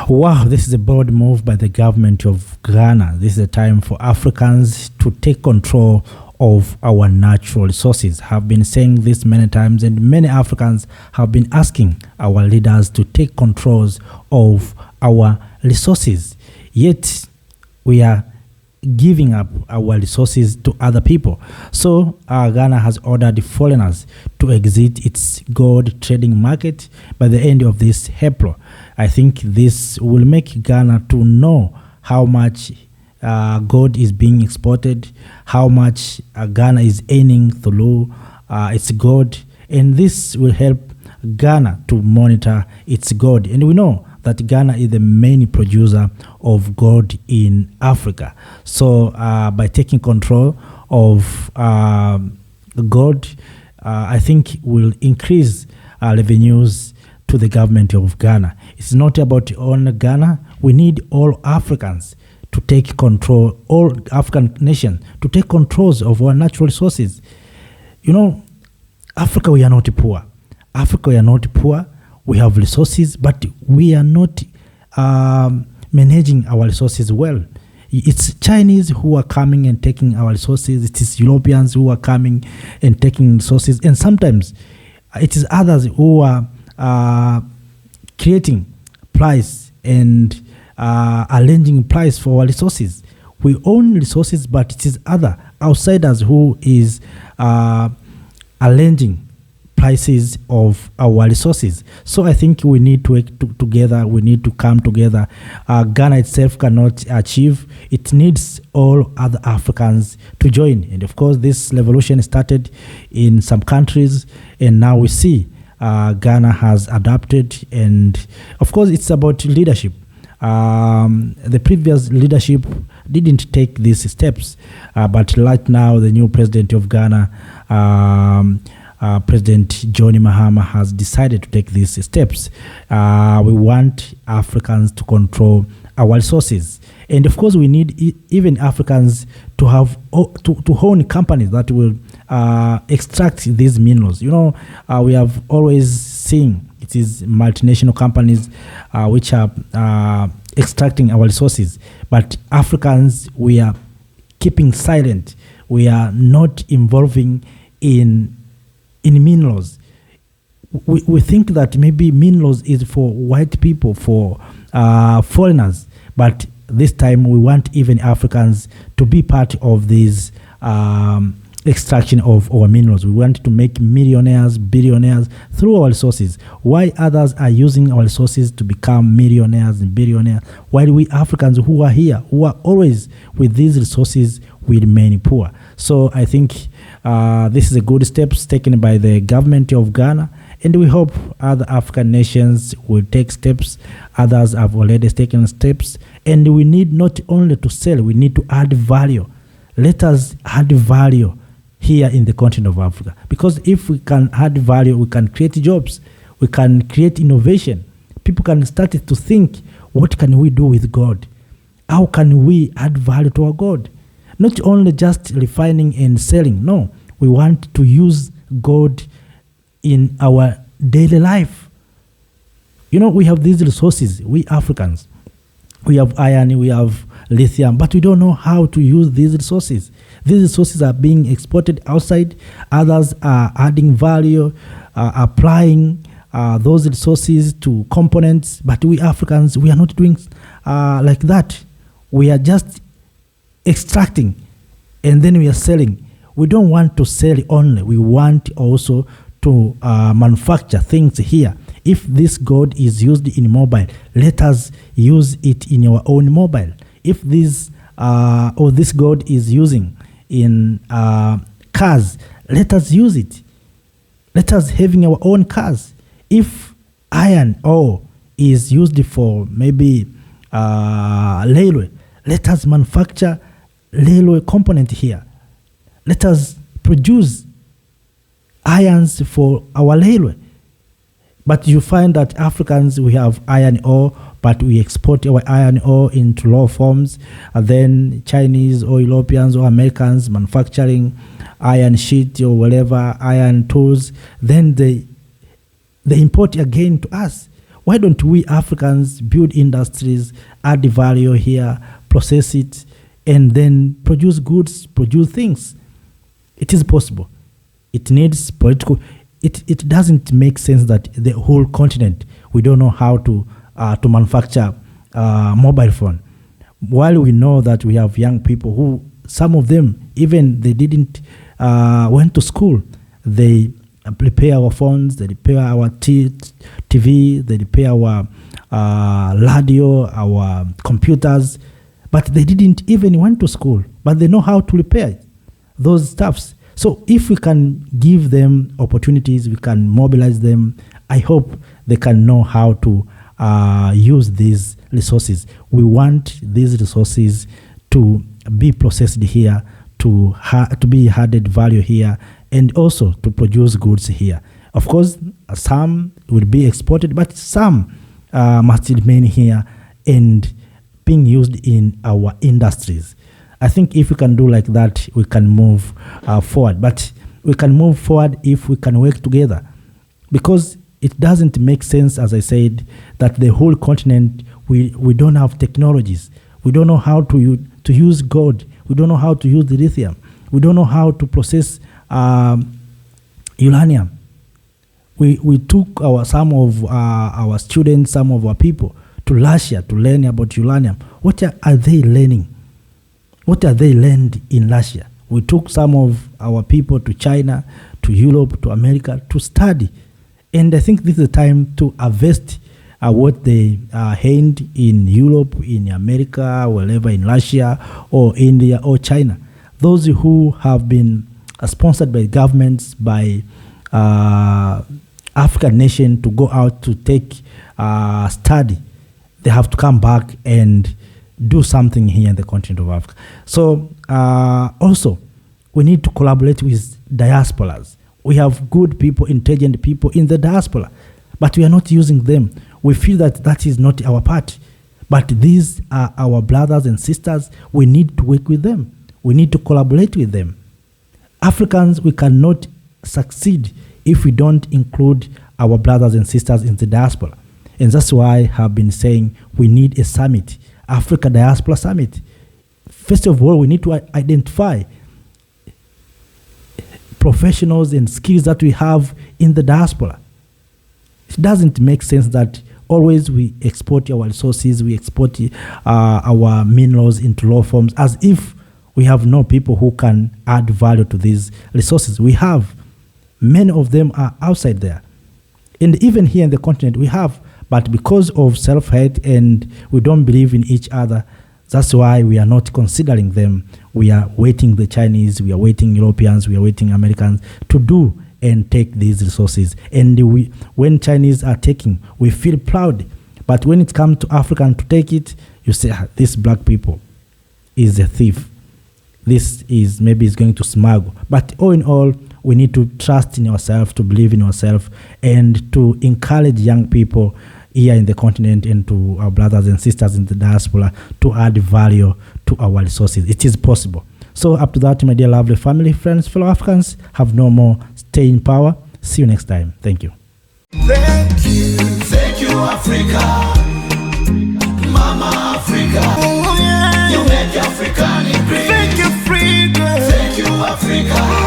Wow, this is a bold move by the government of Ghana. This is a time for Africans to take control of our natural resources. I've been saying this many times, and many Africans have been asking our leaders to take controls of our resources. Yet, we are giving up our resources to other people. So Ghana has ordered foreigners to exit its gold trading market by the end of this April. I think this will make Ghana to know how much gold is being exported, how much Ghana is earning through its gold, and this will help Ghana to monitor its gold. And we know that Ghana is the main producer of gold in Africa. So by taking control of gold, I think will increase revenues to the government of Ghana. It's not about only Ghana. We need all Africans to take control, all African nations to take controls of our natural resources. You know, Africa, we are not poor. Africa, we are not poor. We have resources, but we are not managing our resources well. It's Chinese who are coming and taking our resources. It is Europeans who are coming and taking resources. And sometimes it is others who are creating price and arranging price for our resources. We own resources, but it is other outsiders who is arranging prices of our resources. So I think we need to work together. We need to come together. Ghana itself cannot achieve. It needs all other Africans to join. And of course, this revolution started in some countries, and now we see Ghana has adapted. And of course, it's about leadership. The previous leadership didn't take these steps, but right now the new president of Ghana, President John Mahama, has decided to take these steps. We want Africans to control our resources, and of course we need even Africans to have to own companies that will extract these minerals. You know, we have always seen it is multinational companies which are extracting our resources, but Africans, we are keeping silent. We are not involving in minerals. We think that maybe minerals is for white people, for foreigners, but this time we want even Africans to be part of this extraction of our minerals. We want to make millionaires, billionaires through our resources. Why others are using our resources to become millionaires and billionaires, while we Africans who are here, who are always with these resources, we remain poor. So I think this is a good steps taken by the government of Ghana, and we hope other African nations will take steps. Others have already taken steps, and we need not only to sell, we need to add value. Let us add value here in the continent of Africa, because if we can add value, we can create jobs, we can create innovation. People can start to think, what can we do with God? How can we add value to our God? Not only just refining and selling. No, we want to use gold in our daily life. You know, we have these resources, we Africans. We have iron, we have lithium, but we don't know how to use these resources. These resources are being exported outside. Others are adding value, applying those resources to components. But we Africans, we are not doing like that. We are just extracting, and then we are selling. We don't want to sell only. We want also to manufacture things here. If this gold is used in mobile, let us use it in our own mobile. If this this gold is using in cars, let us use it. Let us having our own cars. If iron ore is used for maybe railway, let us manufacture railway component here. Let us produce irons for our railway. But you find that Africans, we have iron ore, but we export our iron ore into raw forms. And then Chinese or Europeans or Americans manufacturing iron sheet or whatever, iron tools. Then they import again to us. Why don't we Africans build industries, add the value here, process it, and then produce goods, produce things? It is possible. It needs political. It doesn't make sense that the whole continent, we don't know how to manufacture mobile phone, while we know that we have young people who, some of them, even they didn't went to school. They repair our phones, they repair our TV, they repair our radio, our computers, but they didn't even went to school, but they know how to repair those stuffs. So if we can give them opportunities, we can mobilize them, I hope they can know how to use these resources. We want these resources to be processed here, to be added value here, and also to produce goods here. Of course, some will be exported, but some must remain here and being used in our industries. I think if we can do like that, we can move forward. But we can move forward if we can work together, because it doesn't make sense, as I said, that the whole continent, we don't have technologies. We don't know how to use gold. We don't know how to use the lithium. We don't know how to process uranium. We took some of our students, some of our people to Russia to learn about uranium. What are they learning? What are they learned in Russia? We took some of our people to China, to Europe, to America to study. And I think this is the time to harvest what they gained in Europe, in America, wherever, in Russia or India or China. Those who have been sponsored by governments, by African nation to go out to take study, they have to come back and do something here in the continent of Africa. So also, we need to collaborate with diasporas. We have good people, intelligent people in the diaspora, but we are not using them. We feel that that is not our part. But these are our brothers and sisters. We need to work with them. We need to collaborate with them. Africans, we cannot succeed if we don't include our brothers and sisters in the diaspora. And that's why I have been saying we need a summit, Africa Diaspora Summit. First of all, we need to identify professionals and skills that we have in the diaspora. It doesn't make sense that always we export our resources, we export our minerals into raw forms as if we have no people who can add value to these resources. We have. Many of them are outside there. And even here in the continent, we have. But because of self-hate and we don't believe in each other, that's why we are not considering them. We are waiting the Chinese, we are waiting Europeans, we are waiting Americans to do and take these resources. And when Chinese are taking, we feel proud. But when it comes to African to take it, you say, this black people is a thief. This is maybe is going to smuggle. But all in all, we need to trust in ourselves, to believe in ourselves, and to encourage young people here in the continent and to our brothers and sisters in the diaspora to add value to our resources. It is possible. So up to that, my dear lovely family, friends, fellow Africans, have no more. Stay in power. See you next time. Thank you. Thank you, Africa. Mama Africa. Oh, yeah. You make Africa great. Thank you, Africa. Thank you, Africa.